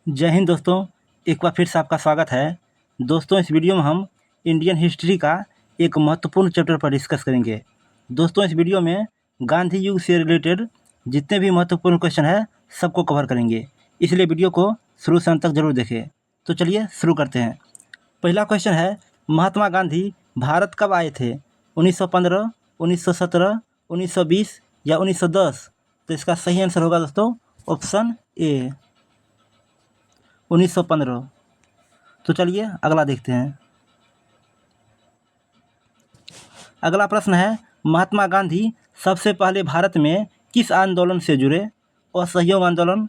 जय हिंद दोस्तों, एक बार फिर से आपका स्वागत है। दोस्तों, इस वीडियो में हम इंडियन हिस्ट्री का एक महत्वपूर्ण चैप्टर पर डिस्कस करेंगे। दोस्तों, इस वीडियो में गांधी युग से रिलेटेड जितने भी महत्वपूर्ण क्वेश्चन है सबको कवर करेंगे, इसलिए वीडियो को शुरू से अंत तक जरूर देखें। तो चलिए शुरू करते हैं। पहला क्वेश्चन है, महात्मा गांधी भारत कब आए थे? 1915, 1917, 1920 या 1910? तो इसका सही आंसर होगा दोस्तों ऑप्शन ए, 1915। तो चलिए अगला देखते हैं। अगला प्रश्न है, महात्मा गांधी सबसे पहले भारत में किस आंदोलन से जुड़े? असहयोग आंदोलन,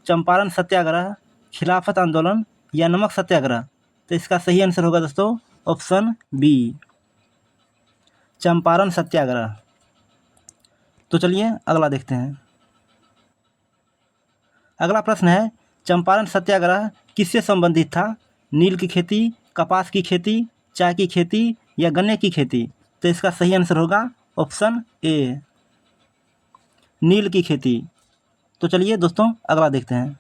चंपारण सत्याग्रह, खिलाफत आंदोलन या नमक सत्याग्रह? तो इसका सही आंसर होगा दोस्तों ऑप्शन बी, चंपारण सत्याग्रह। तो चलिए अगला देखते हैं। अगला प्रश्न है, चंपारण सत्याग्रह किससे संबंधित था? नील की खेती, कपास की खेती, चाय की खेती या गन्ने की खेती? तो इसका सही आंसर होगा ऑप्शन ए, नील की खेती। तो चलिए दोस्तों अगला देखते हैं।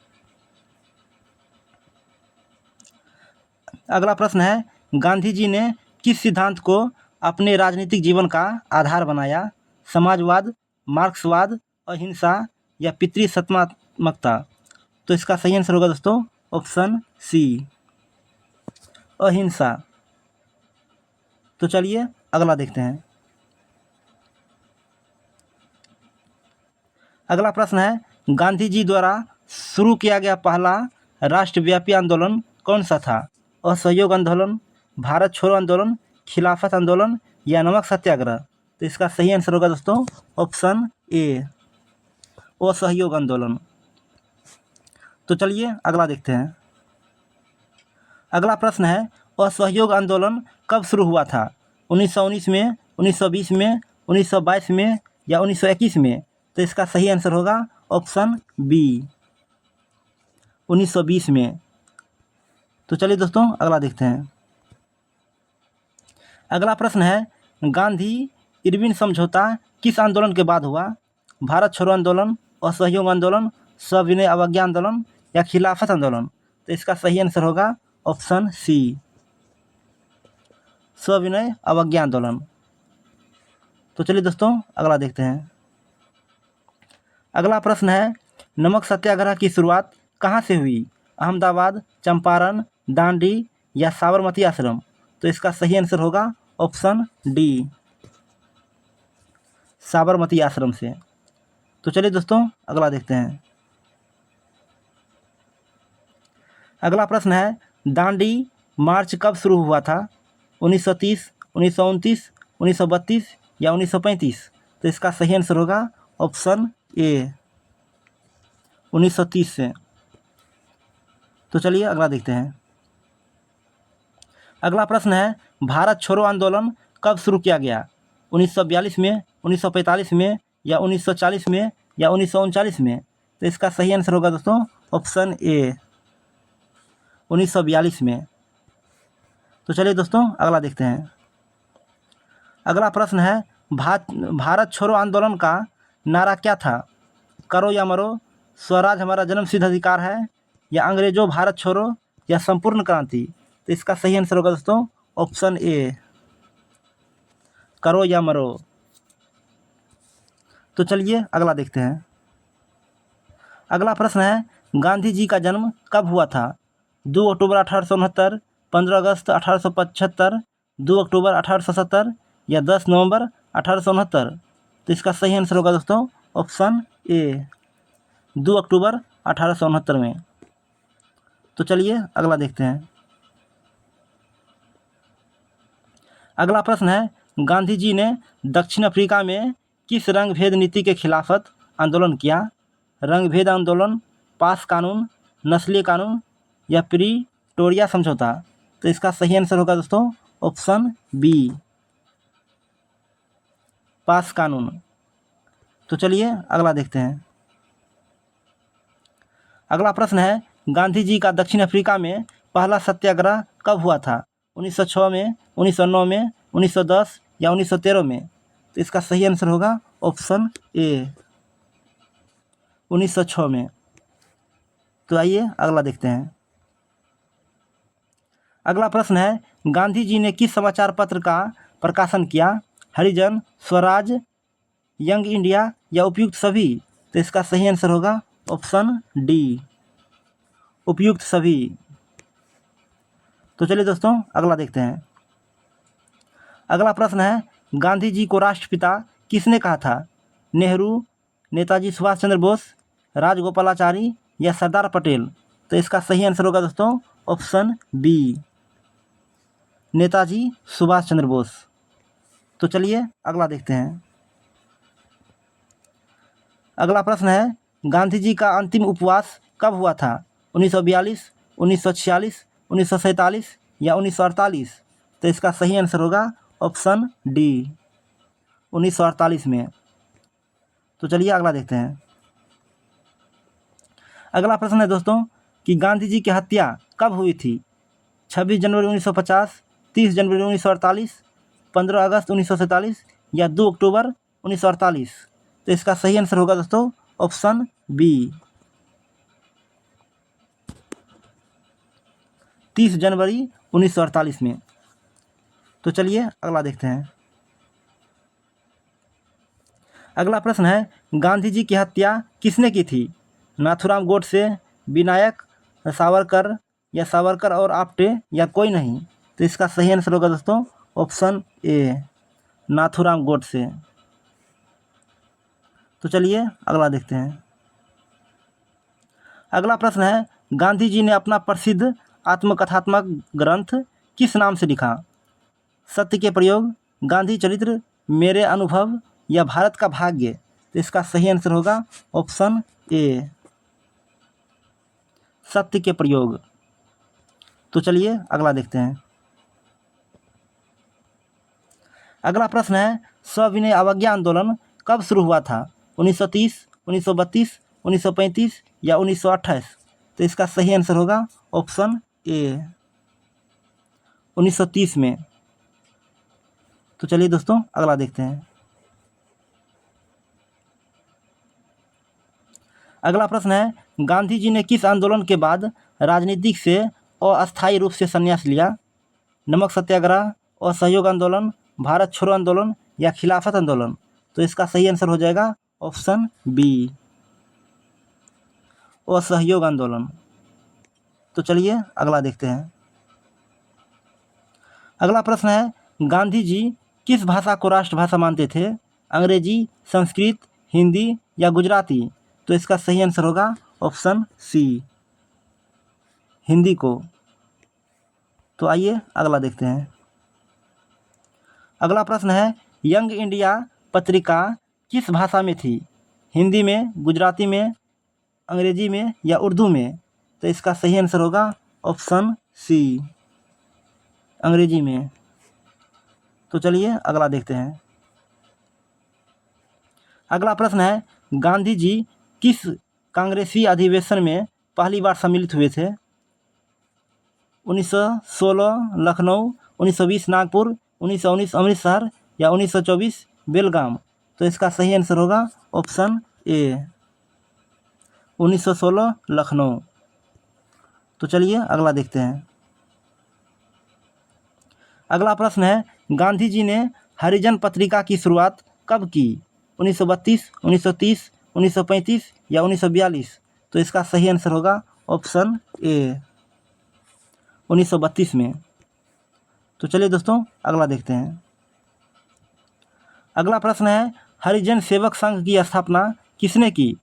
अगला प्रश्न है, गांधी जी ने किस सिद्धांत को अपने राजनीतिक जीवन का आधार बनाया? समाजवाद, मार्क्सवाद, अहिंसा या पितृसत्तात्मकता? तो इसका सही आंसर होगा दोस्तों ऑप्शन सी, अहिंसा। तो चलिए अगला देखते हैं। अगला प्रश्न है, गांधी जी द्वारा शुरू किया गया पहला राष्ट्रव्यापी आंदोलन कौन सा था? असहयोग आंदोलन, भारत छोड़ो आंदोलन, खिलाफत आंदोलन या नमक सत्याग्रह? तो इसका सही आंसर होगा दोस्तों ऑप्शन ए, असहयोग आंदोलन। तो चलिए अगला देखते हैं। अगला प्रश्न है, असहयोग आंदोलन कब शुरू हुआ था? 1919 में, 1920 में, 1922 में या 1921 में? तो इसका सही आंसर होगा ऑप्शन बी, 1920 में। तो चलिए दोस्तों अगला देखते हैं। अगला प्रश्न है, गांधी इरविन समझौता किस आंदोलन के बाद हुआ? भारत छोड़ो आंदोलन, असहयोग आंदोलन, सविनय अवज्ञा आंदोलन या खिलाफत आंदोलन? तो इसका सही आंसर होगा ऑप्शन सी, सविनय अवज्ञा आंदोलन। तो चलिए दोस्तों अगला देखते हैं। अगला प्रश्न है, नमक सत्याग्रह की शुरुआत कहाँ से हुई? अहमदाबाद, चंपारण, दांडी या साबरमती आश्रम? तो इसका सही आंसर होगा ऑप्शन डी, साबरमती आश्रम से। तो चलिए दोस्तों अगला देखते हैं। अगला प्रश्न है, दांडी मार्च कब शुरू हुआ था? 1930, 1929, 1932 या 1935? तो इसका सही आंसर होगा ऑप्शन ए, 1930 से। तो चलिए अगला देखते हैं। अगला प्रश्न है, भारत छोड़ो आंदोलन कब शुरू किया गया? 1942 में, 1945 में या 1940 में या 1939 में? तो इसका सही आंसर होगा दोस्तों ऑप्शन ए, 1942 में। तो चलिए दोस्तों अगला देखते हैं। अगला प्रश्न है, भारत छोड़ो आंदोलन का नारा क्या था? करो या मरो, स्वराज हमारा जन्मसिद्ध अधिकार है या अंग्रेजों भारत छोड़ो या संपूर्ण क्रांति? तो इसका सही आंसर होगा दोस्तों ऑप्शन ए, करो या मरो। तो चलिए अगला देखते हैं। अगला प्रश्न है, गांधी जी का जन्म कब हुआ था? 2 अक्टूबर 1869, 15 अगस्त 1875, 2 अक्टूबर 1870 या 10 नवंबर 1869? तो इसका सही आंसर होगा दोस्तों ऑप्शन ए, 2 अक्टूबर 1869 में। तो चलिए अगला देखते हैं। अगला प्रश्न है, गांधी जी ने दक्षिण अफ्रीका में किस रंग भेद नीति के खिलाफत आंदोलन किया? रंग भेद आंदोलन, पास कानून, नस्लीय कानून या प्रीटोरिया समझौता? तो इसका सही आंसर होगा दोस्तों ऑप्शन बी, पास कानून। तो चलिए अगला देखते हैं। अगला प्रश्न है, गांधी जी का दक्षिण अफ्रीका में पहला सत्याग्रह कब हुआ था? 1906 में, 1909 में, 1910 या 1913 में? तो इसका सही आंसर होगा ऑप्शन ए, 1906 में। तो आइए अगला देखते हैं। अगला प्रश्न है, गांधी जी ने किस समाचार पत्र का प्रकाशन किया? हरिजन, स्वराज, यंग इंडिया या उपयुक्त सभी? तो इसका सही आंसर होगा ऑप्शन डी, उपयुक्त सभी। तो चलिए दोस्तों अगला देखते हैं। अगला प्रश्न है, गांधी जी को राष्ट्रपिता किसने कहा था? नेहरू, नेताजी सुभाष चंद्र बोस, राजगोपालाचारी या सरदार पटेल? तो इसका सही आंसर होगा दोस्तों ऑप्शन बी, नेताजी सुभाष चंद्र बोस। तो चलिए अगला देखते हैं। अगला प्रश्न है, गांधी जी का अंतिम उपवास कब हुआ था? 1942, 1946, 1947 या 1948? तो इसका सही आंसर होगा ऑप्शन डी, 1948 में। तो चलिए अगला देखते हैं। अगला प्रश्न है दोस्तों कि गांधी जी की हत्या कब हुई थी? 26 जनवरी 1950, 30 जनवरी 1948, 15 अगस्त 1947 या 2 अक्टूबर 1948? तो इसका सही आंसर होगा दोस्तों ऑप्शन बी, 30 जनवरी 1948 में। तो चलिए अगला देखते हैं। अगला प्रश्न है, गांधी जी की हत्या किसने की थी? नाथूराम गोडसे, विनायक सावरकर या सावरकर और आप्टे या कोई नहीं? तो इसका सही आंसर होगा दोस्तों ऑप्शन ए, नाथूराम गोडसे। तो चलिए अगला देखते हैं। अगला प्रश्न है, गांधी जी ने अपना प्रसिद्ध आत्मकथात्मक ग्रंथ किस नाम से लिखा? सत्य के प्रयोग, गांधी चरित्र, मेरे अनुभव या भारत का भाग्य? तो इसका सही आंसर होगा ऑप्शन ए, सत्य के प्रयोग। तो चलिए अगला देखते हैं। अगला प्रश्न है, सविनय अवज्ञा आंदोलन कब शुरू हुआ था? 1930, 1932, 1935 या 1928? तो इसका सही आंसर होगा ऑप्शन ए, 1930 में। तो चलिए दोस्तों अगला देखते हैं। अगला प्रश्न है, गांधी जी ने किस आंदोलन के बाद राजनीतिक से अस्थायी रूप से संन्यास लिया? नमक सत्याग्रह, असहयोग आंदोलन, भारत छोड़ो आंदोलन या खिलाफत आंदोलन? तो इसका सही आंसर हो जाएगा ऑप्शन बी, असहयोग आंदोलन। तो चलिए अगला देखते हैं। अगला प्रश्न है, गांधी जी किस भाषा को राष्ट्रभाषा मानते थे? अंग्रेजी, संस्कृत, हिंदी या गुजराती? तो इसका सही आंसर होगा ऑप्शन सी, हिंदी को। तो आइए अगला देखते हैं। अगला प्रश्न है, यंग इंडिया पत्रिका किस भाषा में थी? हिंदी में, गुजराती में, अंग्रेजी में या उर्दू में? तो इसका सही आंसर होगा ऑप्शन सी, अंग्रेजी में। तो चलिए अगला देखते हैं। अगला प्रश्न है, गांधी जी किस कांग्रेसी अधिवेशन में पहली बार सम्मिलित हुए थे? 1916 लखनऊ, 1920 नागपुर, 1919 अमृतसर या 1924 बेलगाम? तो इसका सही आंसर होगा ऑप्शन ए, 1916 लखनऊ। तो चलिए अगला देखते हैं। अगला प्रश्न है, गांधी जी ने हरिजन पत्रिका की शुरुआत कब की? 1932, 1930, 1935 या 1942? तो इसका सही आंसर होगा ऑप्शन ए, 1932 में। तो चलिए दोस्तों अगला देखते हैं। अगला प्रश्न है, हरिजन सेवक संघ की स्थापना किसने की?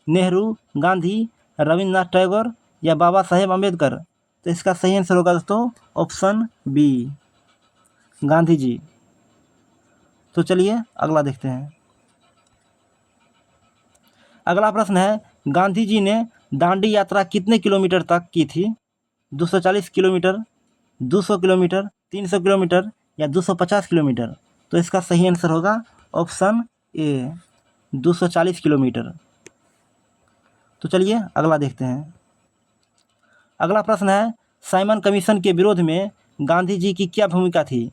नेहरू, गांधी, रविन्द्रनाथ टैगोर या बाबा साहेब अम्बेडकर? तो इसका सही आंसर होगा दोस्तों ऑप्शन बी, गांधी जी। तो चलिए अगला देखते हैं। अगला प्रश्न है, गांधी जी ने दांडी यात्रा कितने किलोमीटर तक की थी? 240 किलोमीटर, 200 किलोमीटर, 300 किलोमीटर या 250 किलोमीटर? तो इसका सही आंसर होगा ऑप्शन ए, 240 किलोमीटर। तो चलिए अगला देखते हैं। अगला प्रश्न है, साइमन कमीशन के विरोध में गांधी जी की क्या भूमिका थी?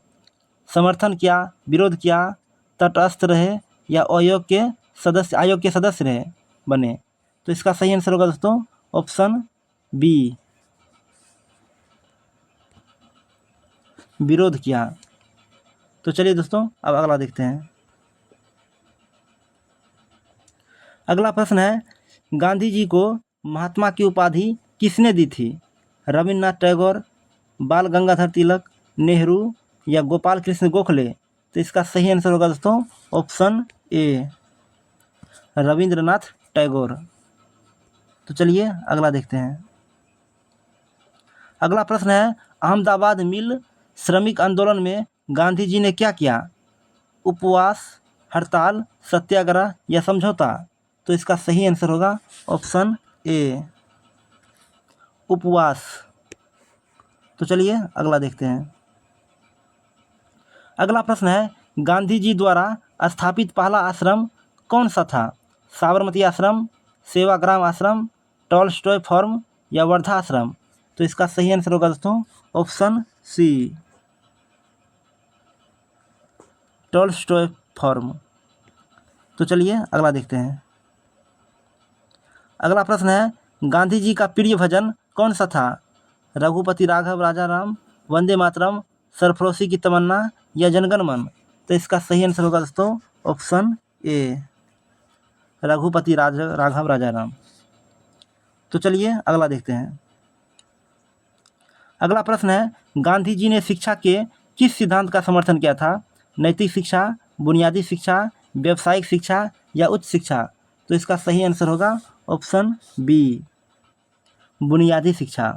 समर्थन किया, विरोध किया, तटस्थ रहे या आयोग के सदस्य रहे बने? तो इसका सही आंसर होगा दोस्तों ऑप्शन बी विरोध किया। तो चलिए दोस्तों अब अगला देखते हैं। अगला प्रश्न है, गांधी जी को महात्मा की उपाधि किसने दी थी? रविन्द्रनाथ टैगोर, बाल गंगाधर तिलक, नेहरू या गोपाल कृष्ण गोखले? तो इसका सही आंसर होगा दोस्तों ऑप्शन ए रविंद्रनाथ टैगोर। तो चलिए अगला देखते हैं। अगला प्रश्न है, अहमदाबाद मिल श्रमिक आंदोलन में गांधी जी ने क्या किया? उपवास, हड़ताल, सत्याग्रह या समझौता? तो इसका सही आंसर होगा ऑप्शन ए उपवास। तो चलिए अगला देखते हैं। अगला प्रश्न है, गांधी जी द्वारा स्थापित पहला आश्रम कौन सा था? साबरमती आश्रम, सेवाग्राम आश्रम, टॉलस्टॉय फार्म या वर्धा आश्रम? तो इसका सही आंसर होगा दोस्तों ऑप्शन सी टॉलस्टॉय फार्म। तो चलिए अगला देखते हैं। अगला प्रश्न है, गांधी जी का प्रिय भजन कौन सा था? रघुपति राघव राजा राम, वंदे मातरम, सरफरोशी की तमन्ना या जनगण मन? तो इसका सही आंसर होगा दोस्तों ऑप्शन ए रघुपति राघव राजा राम। तो चलिए अगला देखते हैं। अगला प्रश्न है, गांधी जी ने शिक्षा के किस सिद्धांत का समर्थन किया था? नैतिक शिक्षा, बुनियादी शिक्षा, व्यावसायिक शिक्षा या उच्च शिक्षा? तो इसका सही आंसर होगा ऑप्शन बी बुनियादी शिक्षा।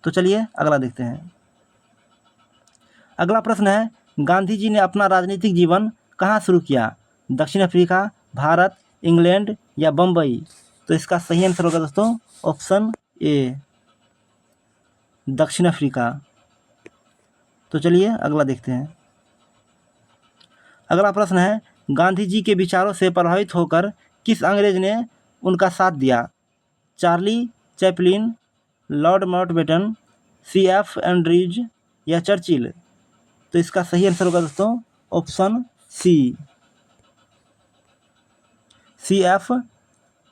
तो चलिए अगला देखते हैं। अगला प्रश्न है, गांधी जी ने अपना राजनीतिक जीवन कहाँ शुरू किया? दक्षिण अफ्रीका, भारत, इंग्लैंड या बम्बई? तो इसका सही आंसर होगा दोस्तों ऑप्शन ए दक्षिण अफ्रीका। तो चलिए अगला देखते हैं। अगला प्रश्न है, गांधी जी के विचारों से प्रभावित होकर किस अंग्रेज ने उनका साथ दिया? Charlie Chaplin, Lord Mountbatten, C.F. Andries या चर्चिल? तो इसका सही आंसर होगा दोस्तों ऑप्शन सी C.F.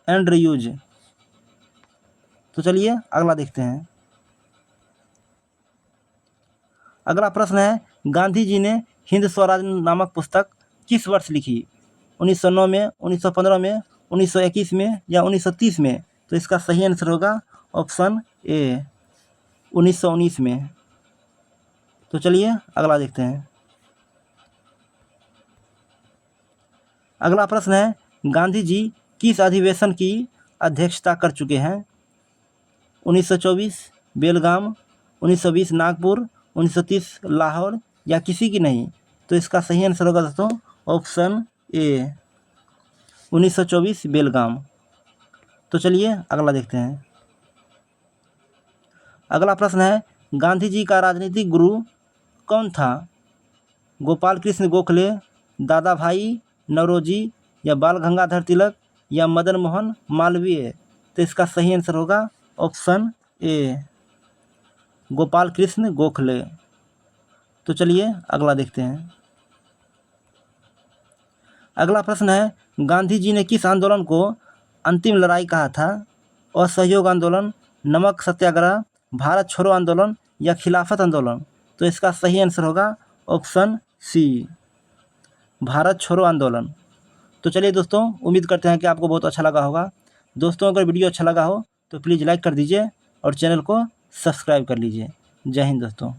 एंड्रयूज। तो चलिए अगला देखते हैं। अगला प्रश्न है, गांधी जी ने हिंद स्वराज नामक पुस्तक किस वर्ष लिखी? 1909 में, 1915 में, 1921 में या 1930 में? तो इसका सही आंसर होगा ऑप्शन ए 1919 में। तो चलिए अगला देखते हैं। अगला प्रश्न है, गांधी जी किस अधिवेशन की अध्यक्षता कर चुके हैं? 1924 बेलगाम, 1920 नागपुर, 1930 लाहौर या किसी की नहीं? तो इसका सही आंसर होगा दोस्तों ऑप्शन ए 1924 बेलगाम। तो चलिए अगला देखते हैं। अगला प्रश्न है, गांधी जी का राजनीतिक गुरु कौन था? गोपाल कृष्ण गोखले, दादा भाई नौरोजी या बाल गंगाधर तिलक या मदन मोहन मालवीय? तो इसका सही आंसर होगा ऑप्शन ए गोपाल कृष्ण गोखले। तो चलिए अगला देखते हैं। अगला प्रश्न है, गांधी जी ने किस आंदोलन को अंतिम लड़ाई कहा था? असहयोग आंदोलन, नमक सत्याग्रह, भारत छोड़ो आंदोलन या खिलाफत आंदोलन? तो इसका सही आंसर होगा ऑप्शन सी भारत छोड़ो आंदोलन। तो चलिए दोस्तों, उम्मीद करते हैं कि आपको बहुत अच्छा लगा होगा। दोस्तों अगर वीडियो अच्छा लगा हो तो प्लीज़ लाइक कर दीजिए और चैनल को सब्सक्राइब कर लीजिए। जय हिंद दोस्तों।